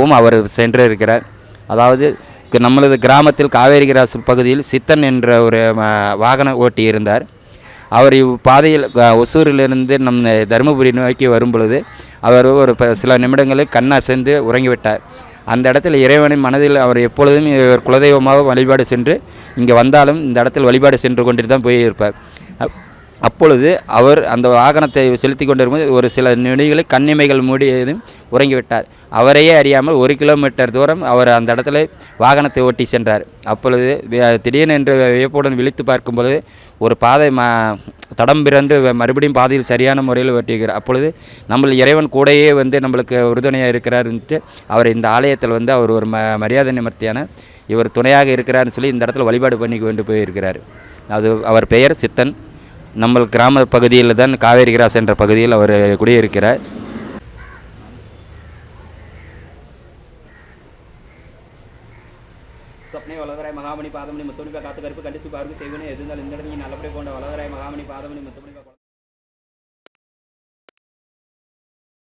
மூலமாகவும் அவர் சென்றிருக்கிறார். அதாவது நம்மளது கிராமத்தில் காவேரி கிராஸ் பகுதியில் சித்தன் என்ற ஒரு வாகன ஓட்டி இருந்தார். அவர் இப்பாதையில் ஒசூரிலிருந்து நம் தருமபுரி நோக்கி வரும் பொழுது அவர் ஒரு சில நிமிடங்களில் கண்ணசைந்து உறங்கிவிட்டார். அந்த இடத்தில் இறைவனின் மனதில் அவர் எப்பொழுதும் குலதெய்வமாக வழிபாடு சென்று இங்கே வந்தாலும் இந்த இடத்தில் வழிபாடு சென்று கொண்டு தான் போயிருப்பார். அப்பொழுது அவர் அந்த வாகனத்தை செலுத்தி கொண்டிருக்கும்போது ஒரு சில நொடிகளில் கண்ணிமைகள் மூடியதும் உறங்கிவிட்டார். அவரையே அறியாமல் 1 கிலோமீட்டர் தூரம் அவர் அந்த இடத்துல வாகனத்தை ஓட்டி சென்றார். அப்பொழுது திடீரென என்று வியப்புடன் விழித்து பார்க்கும் பொழுது ஒரு பாதை தடம் பிறந்து மறுபடியும் பாதையில் சரியான முறையில் ஓட்டியிருக்கிறார். அப்பொழுது நம்ம இறைவன் கூடையே நம்மளுக்கு உறுதுணையாக இருக்கிறார்ன்ட்டு அவர் இந்த ஆலயத்தில் அவர் ஒரு மரியாதை நிமித்தியான இவர் துணையாக இருக்கிறார்னு சொல்லி இந்த இடத்துல வழிபாடு பண்ணி கொண்டு போயிருக்கிறார். அது அவர் பெயர் சித்தன். நம்ம கிராம பகுதியில் தான் காவேரி கிராஸ் என்ற பகுதியில் அவர் குடியிருக்கிறார். சொப்னே வலதராய் மகாமணி பாதமணி முத்துமணி காத்து கருப்பு கண்டிச்சு பார்வை செய்வனே எது இருந்தாலும் இந்த இடத்துல நல்லபடியாக கொண்ட வலதராய் மகாமணி பாதமணி முத்துமணி